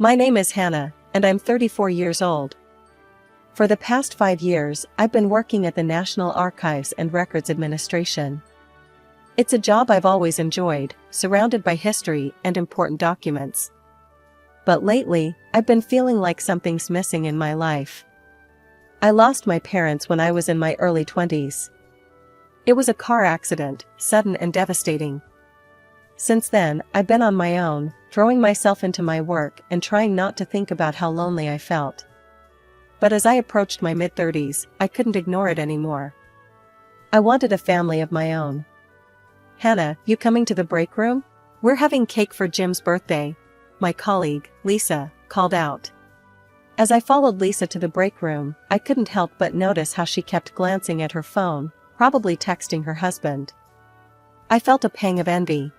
My name is Hannah, and I'm 34 years old. For the past 5 years, I've been working at the National Archives and Records Administration. It's a job I've always enjoyed, surrounded by history and important documents. But lately, I've been feeling like something's missing in my life. I lost my parents when I was in my early 20s. It was a car accident, sudden and devastating. Since then, I've been on my own, throwing myself into my work and trying not to think about how lonely I felt. But as I approached my mid-30s, I couldn't ignore it anymore. I wanted a family of my own. "Hannah, you coming to the break room? We're having cake for Jim's birthday," my colleague, Lisa, called out. As I followed Lisa to the break room, I couldn't help but notice how she kept glancing at her phone, probably texting her husband. I felt a pang of envy.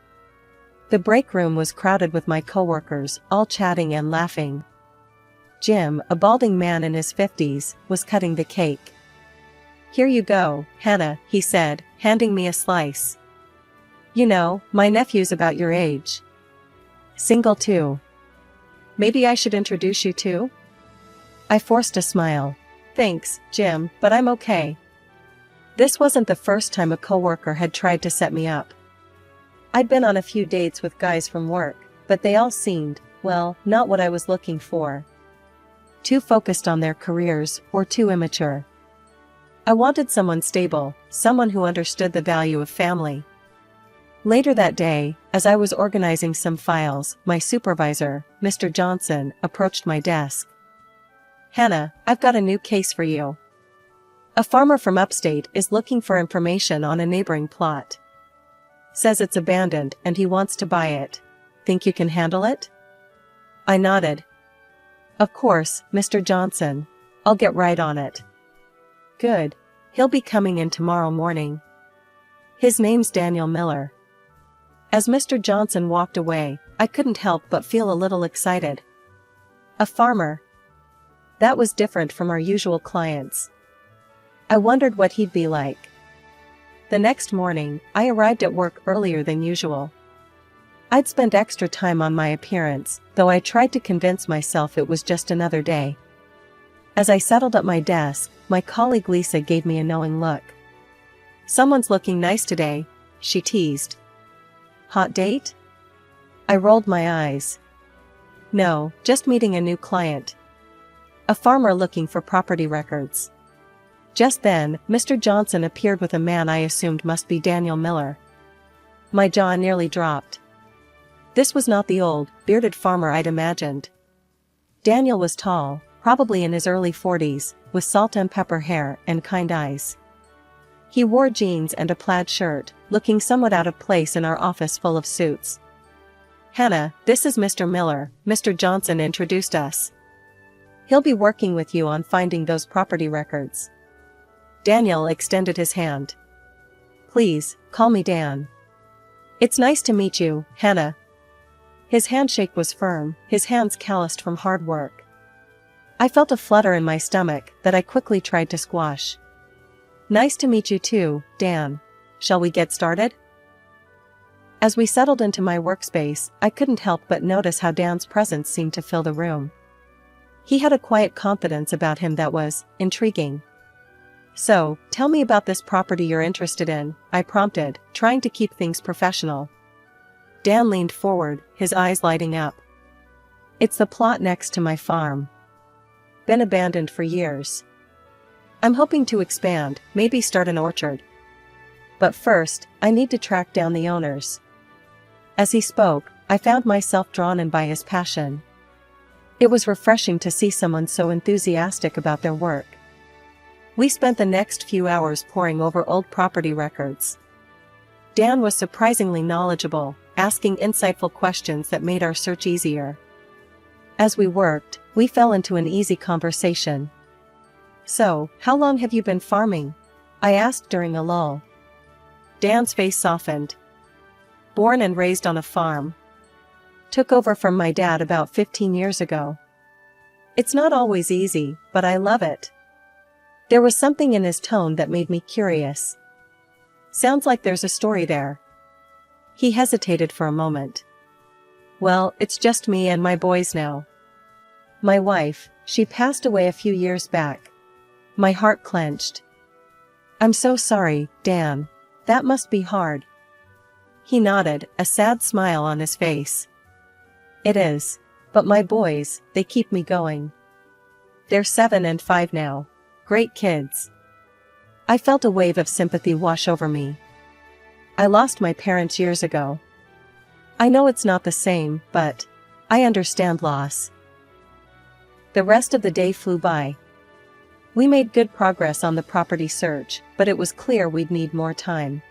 The break room was crowded with my coworkers, all chatting and laughing. Jim, a balding man in his 50s, was cutting the cake. "Here you go, Hannah," he said, handing me a slice. "You know, my nephew's about your age. Single too. Maybe I should introduce you too?" I forced a smile. "Thanks, Jim, but I'm okay." This wasn't the first time a coworker had tried to set me up. I'd been on a few dates with guys from work, but they all seemed, well, not what I was looking for. Too focused on their careers, or too immature. I wanted someone stable, someone who understood the value of family. Later that day, as I was organizing some files, my supervisor, Mr. Johnson, approached my desk. "Hannah, I've got a new case for you. A farmer from upstate is looking for information on a neighboring plot. Says it's abandoned and he wants to buy it. Think you can handle it?" I nodded. "Of course, Mr. Johnson. I'll get right on it." "Good. He'll be coming in tomorrow morning. His name's Daniel Miller." As Mr. Johnson walked away, I couldn't help but feel a little excited. A farmer. That was different from our usual clients. I wondered what he'd be like. The next morning, I arrived at work earlier than usual. I'd spent extra time on my appearance, though I tried to convince myself it was just another day. As I settled at my desk, my colleague Lisa gave me a knowing look. "Someone's looking nice today," she teased. "Hot date?" I rolled my eyes. "No, just meeting a new client. A farmer looking for property records." Just then, Mr. Johnson appeared with a man I assumed must be Daniel Miller. My jaw nearly dropped. This was not the old, bearded farmer I'd imagined. Daniel was tall, probably in his early 40s, with salt and pepper hair and kind eyes. He wore jeans and a plaid shirt, looking somewhat out of place in our office full of suits. "Hannah, this is Mr. Miller," Mr. Johnson introduced us. "He'll be working with you on finding those property records." Daniel extended his hand. "Please, call me Dan." "It's nice to meet you, Hannah." His handshake was firm, his hands calloused from hard work. I felt a flutter in my stomach that I quickly tried to squash. "Nice to meet you too, Dan. Shall we get started?" As we settled into my workspace, I couldn't help but notice how Dan's presence seemed to fill the room. He had a quiet confidence about him that was intriguing. "So, tell me about this property you're interested in," I prompted, trying to keep things professional. Dan leaned forward, his eyes lighting up. "It's the plot next to my farm. Been abandoned for years. I'm hoping to expand, maybe start an orchard. But first, I need to track down the owners." As he spoke, I found myself drawn in by his passion. It was refreshing to see someone so enthusiastic about their work. We spent the next few hours poring over old property records. Dan was surprisingly knowledgeable, asking insightful questions that made our search easier. As we worked, we fell into an easy conversation. "So, how long have you been farming?" I asked during a lull. Dan's face softened. "Born and raised on a farm. Took over from my dad about 15 years ago. It's not always easy, but I love it." There was something in his tone that made me curious. "Sounds like there's a story there." He hesitated for a moment. "Well, it's just me and my boys now. My wife, she passed away a few years back. My heart clenched. I'm so sorry, Dan. That must be hard. He nodded, a sad smile on his face. It is. But my boys, they keep me going. They're 7 and 5 now. Great kids. I felt a wave of sympathy wash over me. I lost my parents years ago. I know it's not the same, but I understand loss. The rest of the day flew by. We made good progress on the property search, but it was clear we'd need more time.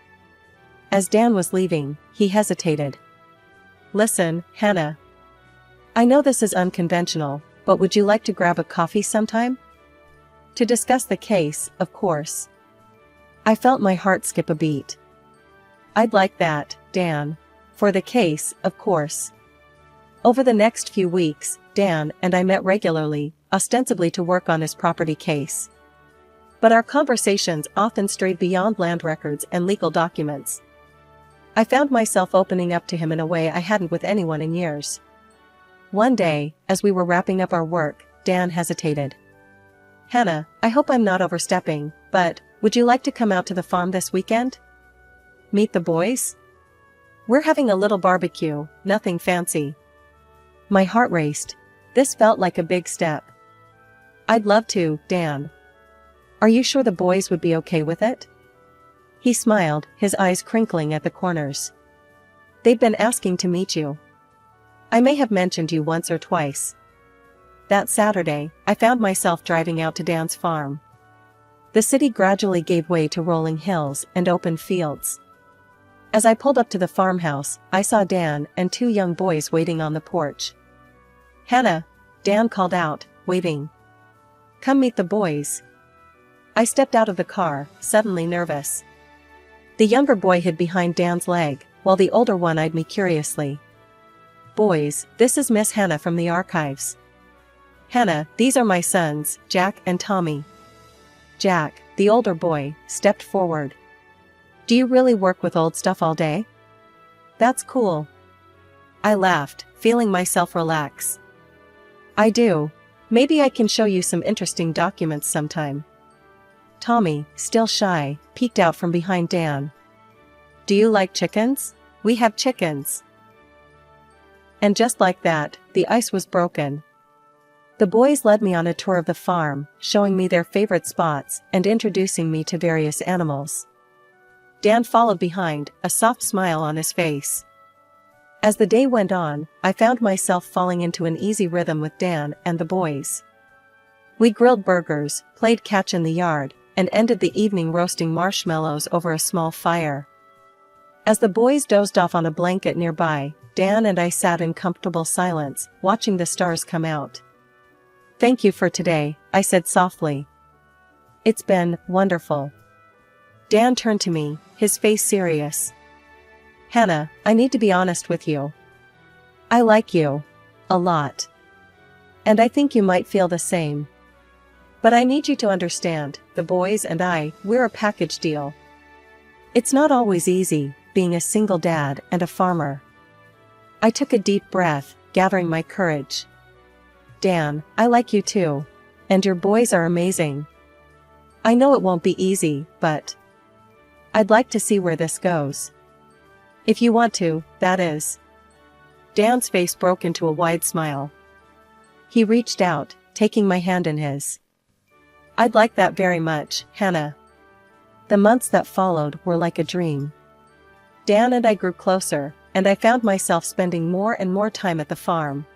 As Dan was leaving, he hesitated. Listen, Hannah. I know this is unconventional, but would you like to grab a coffee sometime? To discuss the case, of course. I felt my heart skip a beat. I'd like that, Dan. For the case, of course. Over the next few weeks, Dan and I met regularly, ostensibly to work on his property case. But our conversations often strayed beyond land records and legal documents. I found myself opening up to him in a way I hadn't with anyone in years. One day, as we were wrapping up our work, Dan hesitated. Hannah, I hope I'm not overstepping, but would you like to come out to the farm this weekend? Meet the boys? We're having a little barbecue, nothing fancy. My heart raced. This felt like a big step. I'd love to, Dan. Are you sure the boys would be okay with it? He smiled, his eyes crinkling at the corners. They've been asking to meet you. I may have mentioned you once or twice. That Saturday, I found myself driving out to Dan's farm. The city gradually gave way to rolling hills and open fields. As I pulled up to the farmhouse, I saw Dan and 2 young boys waiting on the porch. Hannah, Dan called out, waving. Come meet the boys. I stepped out of the car, suddenly nervous. The younger boy hid behind Dan's leg, while the older one eyed me curiously. Boys, this is Miss Hannah from the archives. Hannah, these are my sons, Jack and Tommy. Jack, the older boy, stepped forward. Do you really work with old stuff all day? That's cool. I laughed, feeling myself relax. I do. Maybe I can show you some interesting documents sometime. Tommy, still shy, peeked out from behind Dan. Do you like chickens? We have chickens. And just like that, the ice was broken. The boys led me on a tour of the farm, showing me their favorite spots and introducing me to various animals. Dan followed behind, a soft smile on his face. As the day went on, I found myself falling into an easy rhythm with Dan and the boys. We grilled burgers, played catch in the yard, and ended the evening roasting marshmallows over a small fire. As the boys dozed off on a blanket nearby, Dan and I sat in comfortable silence, watching the stars come out. Thank you for today, I said softly. It's been wonderful. Dan turned to me, his face serious. Hannah, I need to be honest with you. I like you. A lot. And I think you might feel the same. But I need you to understand, the boys and I, we're a package deal. It's not always easy, being a single dad and a farmer. I took a deep breath, gathering my courage. Dan, I like you too. And your boys are amazing. I know it won't be easy, but I'd like to see where this goes. If you want to, that is. Dan's face broke into a wide smile. He reached out, taking my hand in his. I'd like that very much, Hannah. The months that followed were like a dream. Dan and I grew closer, and I found myself spending more and more time at the farm.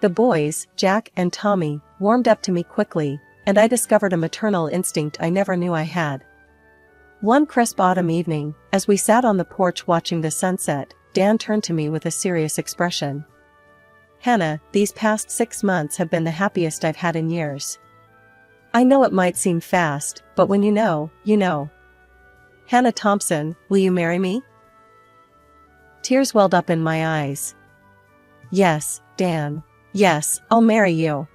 The boys, Jack and Tommy, warmed up to me quickly, and I discovered a maternal instinct I never knew I had. One crisp autumn evening, as we sat on the porch watching the sunset, Dan turned to me with a serious expression. Hannah, these past 6 months have been the happiest I've had in years. I know it might seem fast, but when you know, you know. Hannah Thompson, will you marry me? Tears welled up in my eyes. Yes, Dan. Yes, I'll marry you.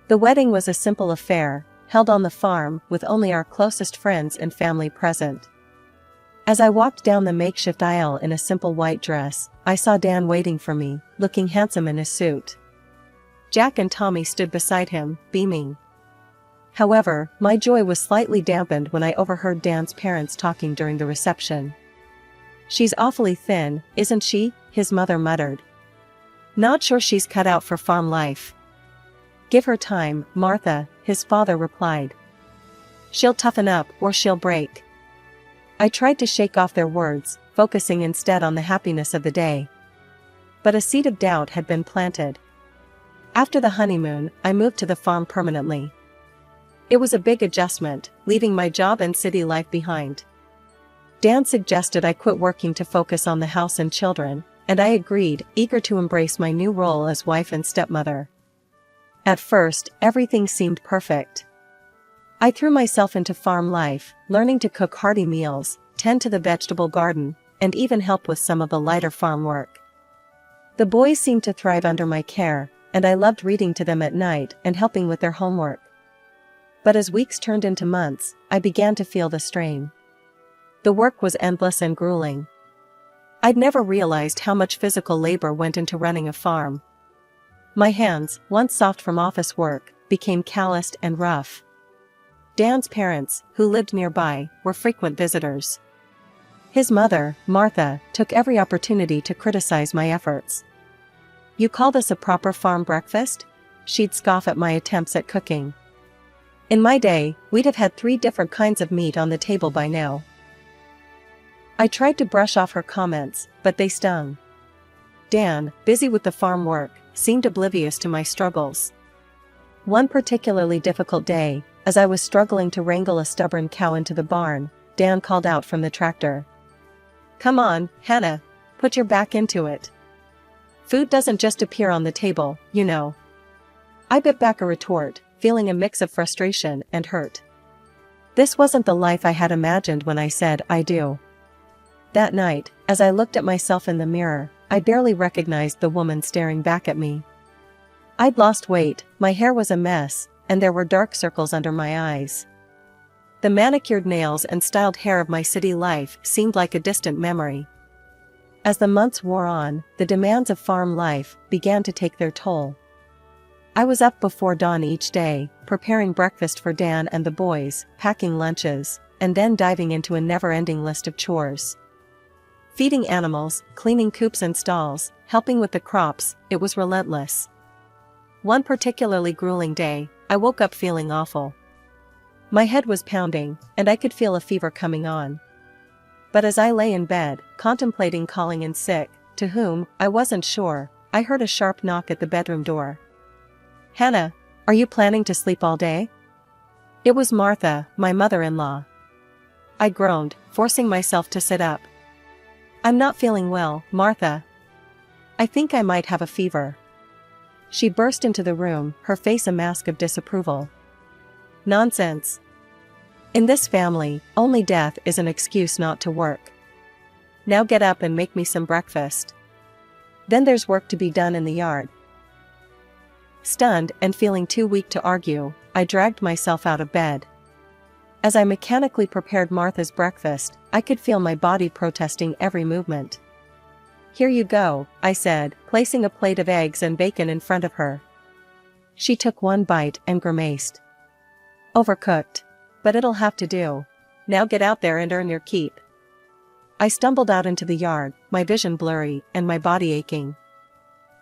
The wedding was a simple affair, held on the farm, with only our closest friends and family present. As I walked down the makeshift aisle in a simple white dress, I saw Dan waiting for me, looking handsome in his suit. Jack and Tommy stood beside him, beaming. However, my joy was slightly dampened when I overheard Dan's parents talking during the reception. "She's awfully thin, isn't she?" his mother muttered. "Not sure she's cut out for farm life." "Give her time, Martha," his father replied. "She'll toughen up or she'll break." I tried to shake off their words, focusing instead on the happiness of the day. But a seed of doubt had been planted. After the honeymoon, I moved to the farm permanently. It was a big adjustment, leaving my job and city life behind. Dan suggested I quit working to focus on the house and children, and I agreed, eager to embrace my new role as wife and stepmother. At first, everything seemed perfect. I threw myself into farm life, learning to cook hearty meals, tend to the vegetable garden, and even help with some of the lighter farm work. The boys seemed to thrive under my care, and I loved reading to them at night and helping with their homework. But as weeks turned into months, I began to feel the strain. The work was endless and grueling. I'd never realized how much physical labor went into running a farm. My hands, once soft from office work, became calloused and rough. Dan's parents, who lived nearby, were frequent visitors. His mother, Martha, took every opportunity to criticize my efforts. "You call this a proper farm breakfast?" she'd scoff at my attempts at cooking. "In my day, we'd have had 3 different kinds of meat on the table by now." I tried to brush off her comments, but they stung. Dan, busy with the farm work, seemed oblivious to my struggles. One particularly difficult day, as I was struggling to wrangle a stubborn cow into the barn, Dan called out from the tractor. "Come on, Hannah, put your back into it. Food doesn't just appear on the table, you know." I bit back a retort, feeling a mix of frustration and hurt. This wasn't the life I had imagined when I said "I do." That night, as I looked at myself in the mirror, I barely recognized the woman staring back at me. I'd lost weight, my hair was a mess, and there were dark circles under my eyes. The manicured nails and styled hair of my city life seemed like a distant memory. As the months wore on, the demands of farm life began to take their toll. I was up before dawn each day, preparing breakfast for Dan and the boys, packing lunches, and then diving into a never-ending list of chores. Feeding animals, cleaning coops and stalls, helping with the crops, it was relentless. One particularly grueling day, I woke up feeling awful. My head was pounding, and I could feel a fever coming on. But as I lay in bed, contemplating calling in sick, to whom, I wasn't sure, I heard a sharp knock at the bedroom door. "Hannah, are you planning to sleep all day?" It was Martha, my mother-in-law. I groaned, forcing myself to sit up. "I'm not feeling well, Martha. I think I might have a fever." She burst into the room, her face a mask of disapproval. "Nonsense. In this family, only death is an excuse not to work. Now get up and make me some breakfast. Then there's work to be done in the yard." Stunned and feeling too weak to argue, I dragged myself out of bed. As I mechanically prepared Martha's breakfast, I could feel my body protesting every movement. "Here you go," I said, placing a plate of eggs and bacon in front of her. She took one bite and grimaced. "Overcooked. But it'll have to do. Now get out there and earn your keep." I stumbled out into the yard, my vision blurry and my body aching.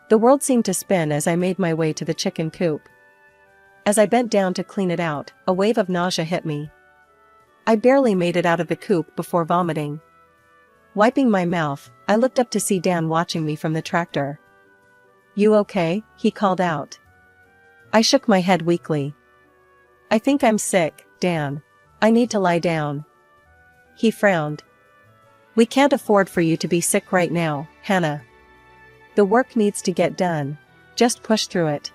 The world seemed to spin as I made my way to the chicken coop. As I bent down to clean it out, a wave of nausea hit me. I barely made it out of the coop before vomiting. Wiping my mouth, I looked up to see Dan watching me from the tractor. "You okay?" he called out. I shook my head weakly. "I think I'm sick, Dan. I need to lie down." He frowned. "We can't afford for you to be sick right now, Hannah. The work needs to get done. Just push through it."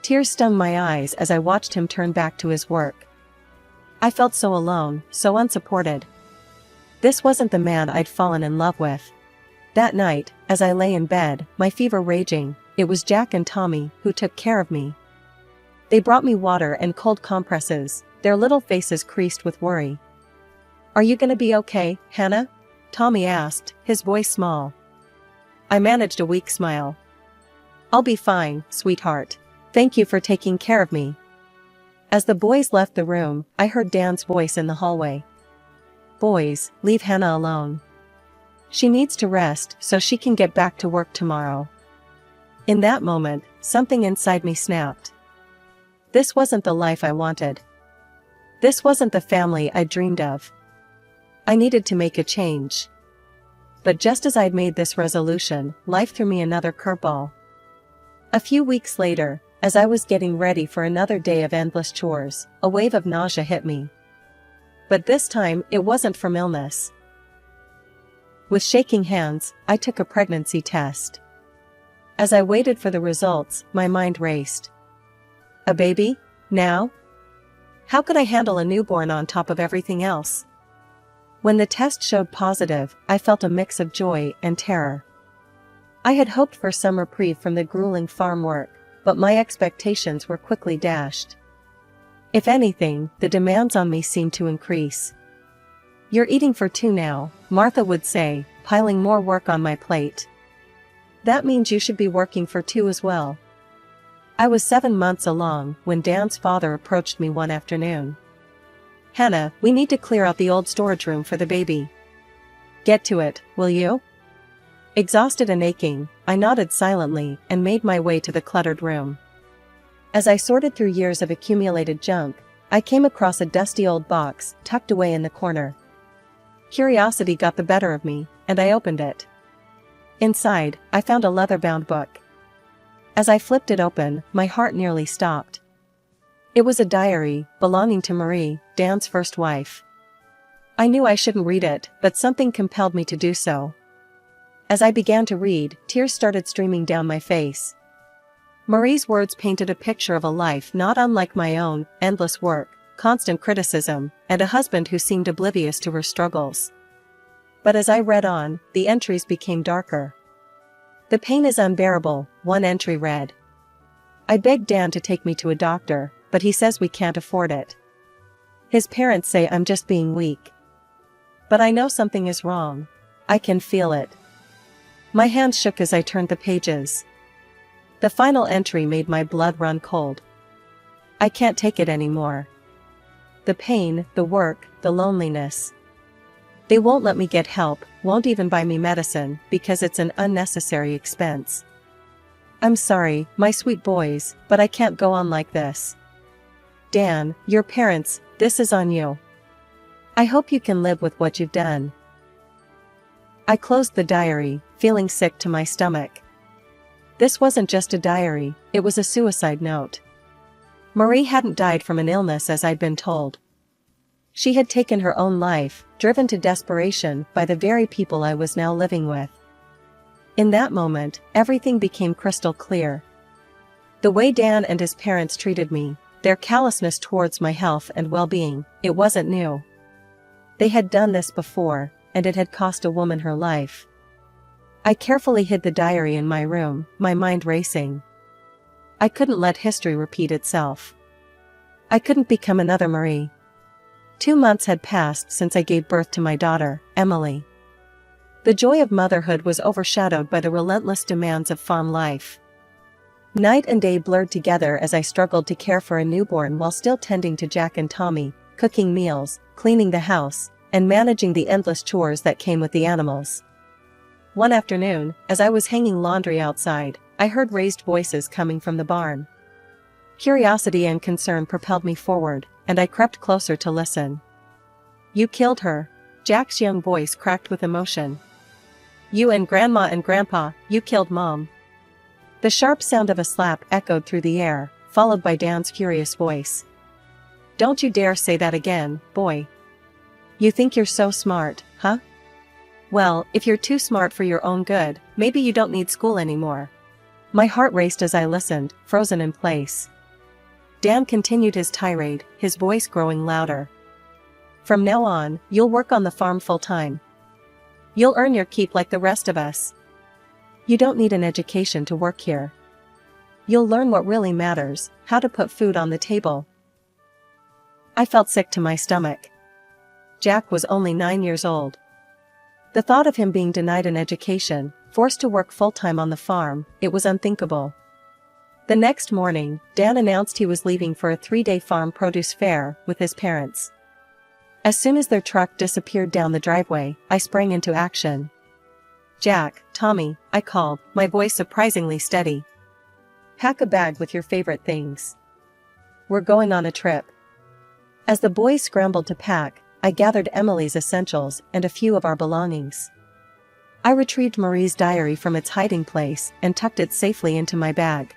Tears stung my eyes as I watched him turn back to his work. I felt so alone, so unsupported. This wasn't the man I'd fallen in love with. That night, as I lay in bed, my fever raging, it was Jack and Tommy who took care of me. They brought me water and cold compresses, their little faces creased with worry. "Are you gonna be okay, Hannah?" Tommy asked, his voice small. I managed a weak smile. I'll be fine, sweetheart. Thank you for taking care of me. As the boys left the room, I heard Dan's voice in the hallway. Boys, leave Hannah alone. She needs to rest so she can get back to work tomorrow. In that moment, something inside me snapped. This wasn't the life I wanted. This wasn't the family I dreamed of. I needed to make a change. But just as I'd made this resolution, life threw me another curveball. A few weeks later, as I was getting ready for another day of endless chores, a wave of nausea hit me. But this time, it wasn't from illness. With shaking hands, I took a pregnancy test. As I waited for the results, my mind raced. A baby? Now? How could I handle a newborn on top of everything else? When the test showed positive, I felt a mix of joy and terror. I had hoped for some reprieve from the grueling farm work, but my expectations were quickly dashed. If anything, the demands on me seemed to increase. You're eating for two now, Martha would say, piling more work on my plate. That means you should be working for two as well. I was 7 months along when Dan's father approached me one afternoon. Hannah, we need to clear out the old storage room for the baby. Get to it, will you? Exhausted and aching, I nodded silently and made my way to the cluttered room. As I sorted through years of accumulated junk, I came across a dusty old box tucked away in the corner. Curiosity got the better of me, and I opened it. Inside, I found a leather-bound book. As I flipped it open, my heart nearly stopped. It was a diary belonging to Marie, Dan's first wife. I knew I shouldn't read it, but something compelled me to do so. As I began to read, tears started streaming down my face. Marie's words painted a picture of a life not unlike my own: endless work, constant criticism, and a husband who seemed oblivious to her struggles. But as I read on, the entries became darker. The pain is unbearable, one entry read. I begged Dan to take me to a doctor, but he says we can't afford it. His parents say I'm just being weak. But I know something is wrong. I can feel it. My hands shook as I turned the pages. The final entry made my blood run cold. I can't take it anymore. The pain, the work, the loneliness. They won't let me get help, won't even buy me medicine, because it's an unnecessary expense. I'm sorry, my sweet boys, but I can't go on like this. Dan, your parents, this is on you. I hope you can live with what you've done. I closed the diary, feeling sick to my stomach. This wasn't just a diary, it was a suicide note. Marie hadn't died from an illness as I'd been told. She had taken her own life, driven to desperation by the very people I was now living with. In that moment, everything became crystal clear. The way Dan and his parents treated me, their callousness towards my health and well-being, it wasn't new. They had done this before, and it had cost a woman her life. I carefully hid the diary in my room, my mind racing. I couldn't let history repeat itself. I couldn't become another Marie. 2 months had passed since I gave birth to my daughter, Emily. The joy of motherhood was overshadowed by the relentless demands of farm life. Night and day blurred together as I struggled to care for a newborn while still tending to Jack and Tommy, cooking meals, cleaning the house, and managing the endless chores that came with the animals. One afternoon, as I was hanging laundry outside, I heard raised voices coming from the barn. Curiosity and concern propelled me forward, and I crept closer to listen. You killed her, Jack's young voice cracked with emotion. You and Grandma and Grandpa, you killed Mom. The sharp sound of a slap echoed through the air, followed by Dan's furious voice. Don't you dare say that again, boy. You think you're so smart, huh? Well, if you're too smart for your own good, maybe you don't need school anymore. My heart raced as I listened, frozen in place. Dan continued his tirade, his voice growing louder. From now on, you'll work on the farm full-time. You'll earn your keep like the rest of us. You don't need an education to work here. You'll learn what really matters, how to put food on the table. I felt sick to my stomach. Jack was only 9 years old. The thought of him being denied an education, forced to work full-time on the farm, it was unthinkable. The next morning, Dan announced he was leaving for a 3-day farm produce fair with his parents. As soon as their truck disappeared down the driveway, I sprang into action. "Jack, Tommy," I called, my voice surprisingly steady. "Pack a bag with your favorite things. We're going on a trip." As the boys scrambled to pack, I gathered Emily's essentials and a few of our belongings. I retrieved Marie's diary from its hiding place and tucked it safely into my bag.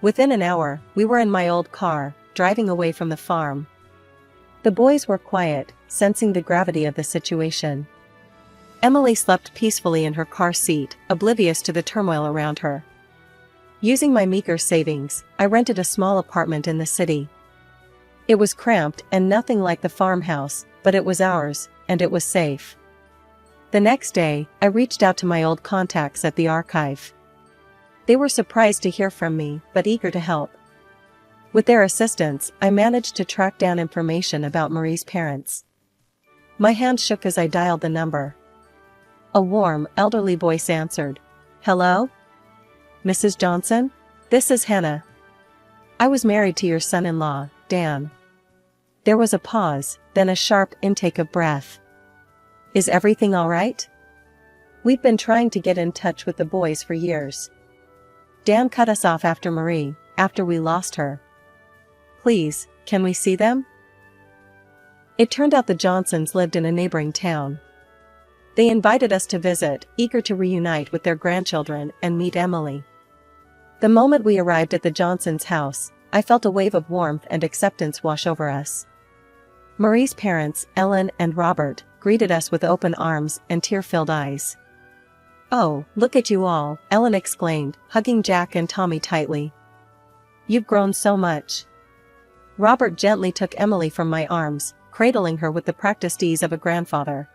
Within an hour, we were in my old car, driving away from the farm. The boys were quiet, sensing the gravity of the situation. Emily slept peacefully in her car seat, oblivious to the turmoil around her. Using my meager savings, I rented a small apartment in the city. It was cramped and nothing like the farmhouse, but it was ours, and it was safe. The next day, I reached out to my old contacts at the archive. They were surprised to hear from me, but eager to help. With their assistance, I managed to track down information about Marie's parents. My hand shook as I dialed the number. A warm, elderly voice answered. "Hello? Mrs. Johnson? This is Hannah. I was married to your son-in-law, Dan." There was a pause, then a sharp intake of breath. "Is everything all right? We've been trying to get in touch with the boys for years. Dan cut us off after Marie, after we lost her. Please, can we see them?" It turned out the Johnsons lived in a neighboring town. They invited us to visit, eager to reunite with their grandchildren and meet Emily. The moment we arrived at the Johnsons' house, I felt a wave of warmth and acceptance wash over us. Marie's parents, Ellen and Robert, greeted us with open arms and tear-filled eyes. "Oh, look at you all," Ellen exclaimed, hugging Jack and Tommy tightly. "You've grown so much." Robert gently took Emily from my arms, cradling her with the practiced ease of a grandfather.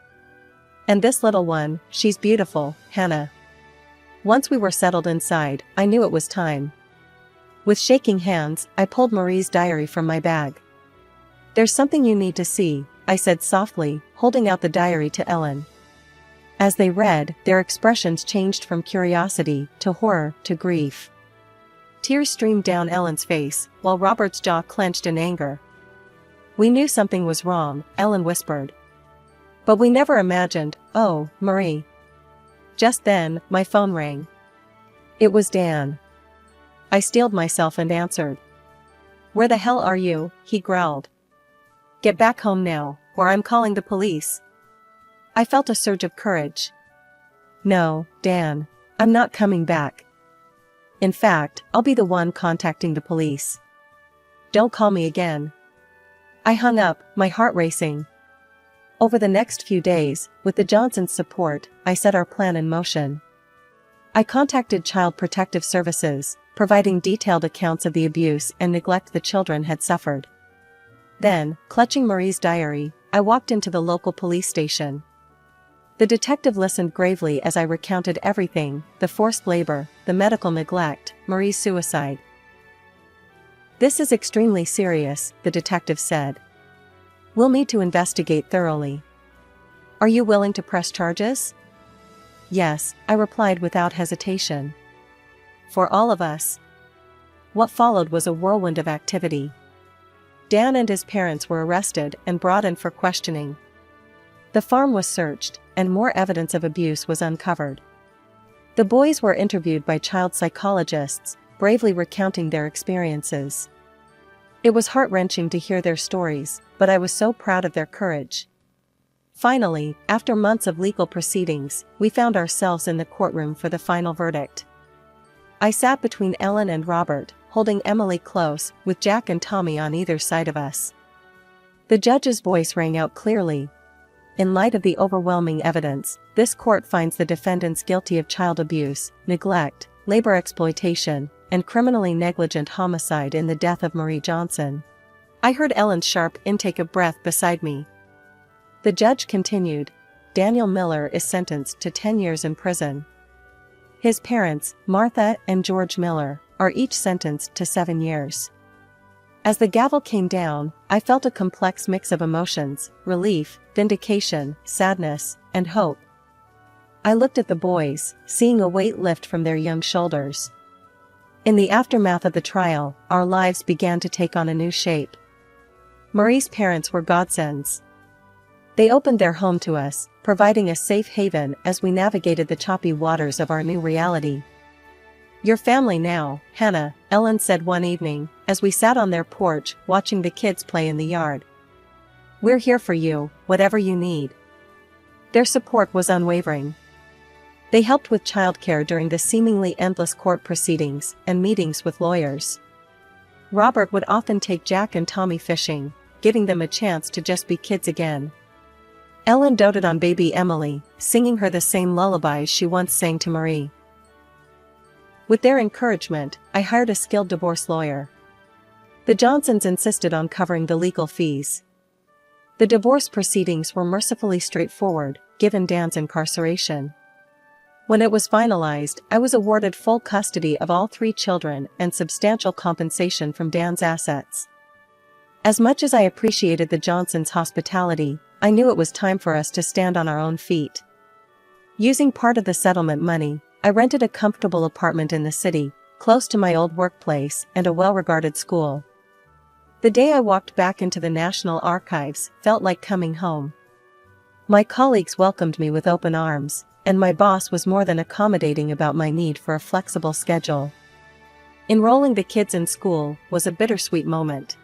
"And this little one, she's beautiful, Hannah." Once we were settled inside, I knew it was time. With shaking hands, I pulled Marie's diary from my bag. "There's something you need to see," I said softly, holding out the diary to Ellen. As they read, their expressions changed from curiosity to horror to grief. Tears streamed down Ellen's face, while Robert's jaw clenched in anger. "We knew something was wrong," Ellen whispered. "But we never imagined, oh, Marie." Just then, my phone rang. It was Dan. I steeled myself and answered. "Where the hell are you?" he growled. "Get back home now, or I'm calling the police." I felt a surge of courage. "No, Dan. I'm not coming back. In fact, I'll be the one contacting the police. Don't call me again." I hung up, my heart racing. Over the next few days, with the Johnsons' support, I set our plan in motion. I contacted Child Protective Services, providing detailed accounts of the abuse and neglect the children had suffered. Then, clutching Marie's diary, I walked into the local police station. The detective listened gravely as I recounted everything: the forced labor, the medical neglect, Marie's suicide. "This is extremely serious," the detective said. "We'll need to investigate thoroughly. Are you willing to press charges?" "Yes," I replied without hesitation. "For all of us." What followed was a whirlwind of activity. Dan and his parents were arrested and brought in for questioning. The farm was searched, and more evidence of abuse was uncovered. The boys were interviewed by child psychologists, bravely recounting their experiences. It was heart-wrenching to hear their stories, but I was so proud of their courage. Finally, after months of legal proceedings, we found ourselves in the courtroom for the final verdict. I sat between Ellen and Robert, holding Emily close, with Jack and Tommy on either side of us. The judge's voice rang out clearly. "In light of the overwhelming evidence, this court finds the defendants guilty of child abuse, neglect, labor exploitation, and criminally negligent homicide in the death of Marie Johnson." I heard Ellen's sharp intake of breath beside me. The judge continued. "Daniel Miller is sentenced to 10 years in prison. His parents, Martha and George Miller, are each sentenced to 7 years." As the gavel came down, I felt a complex mix of emotions: relief, vindication, sadness, and hope. I looked at the boys, seeing a weight lift from their young shoulders. In the aftermath of the trial, our lives began to take on a new shape. Marie's parents were godsends. They opened their home to us, providing a safe haven as we navigated the choppy waters of our new reality. "Your family now, Hannah," Ellen said one evening, as we sat on their porch watching the kids play in the yard. "We're here for you, whatever you need." Their support was unwavering. They helped with childcare during the seemingly endless court proceedings and meetings with lawyers. Robert would often take Jack and Tommy fishing, giving them a chance to just be kids again. Ellen doted on baby Emily, singing her the same lullabies she once sang to Marie. With their encouragement, I hired a skilled divorce lawyer. The Johnsons insisted on covering the legal fees. The divorce proceedings were mercifully straightforward, given Dan's incarceration. When it was finalized, I was awarded full custody of all 3 children and substantial compensation from Dan's assets. As much as I appreciated the Johnsons' hospitality, I knew it was time for us to stand on our own feet. Using part of the settlement money, I rented a comfortable apartment in the city, close to my old workplace and a well-regarded school. The day I walked back into the National Archives felt like coming home. My colleagues welcomed me with open arms, and my boss was more than accommodating about my need for a flexible schedule. Enrolling the kids in school was a bittersweet moment.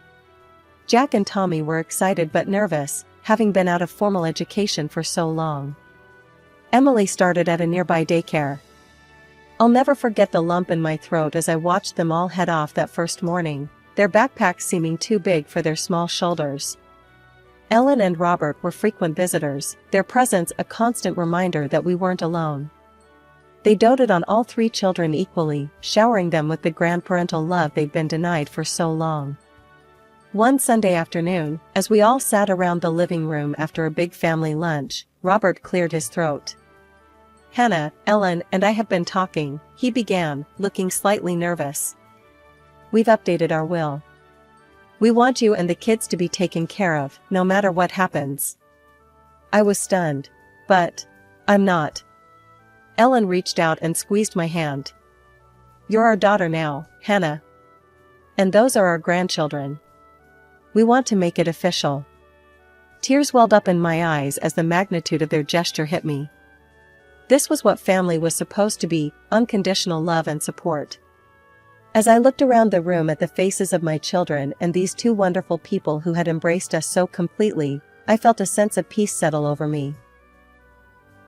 Jack and Tommy were excited but nervous, having been out of formal education for so long. Emily started at a nearby daycare. I'll never forget the lump in my throat as I watched them all head off that first morning, their backpacks seeming too big for their small shoulders. Ellen and Robert were frequent visitors, their presence a constant reminder that we weren't alone. They doted on all 3 children equally, showering them with the grandparental love they'd been denied for so long. One Sunday afternoon, as we all sat around the living room after a big family lunch, Robert cleared his throat. "Hannah, Ellen and I have been talking," he began, looking slightly nervous. "We've updated our will. We want you and the kids to be taken care of, no matter what happens." I was stunned. "But I'm not." Ellen reached out and squeezed my hand. "You're our daughter now, Hannah. And those are our grandchildren. We want to make it official." Tears welled up in my eyes as the magnitude of their gesture hit me. This was what family was supposed to be, unconditional love and support. As I looked around the room at the faces of my children and these 2 wonderful people who had embraced us so completely, I felt a sense of peace settle over me.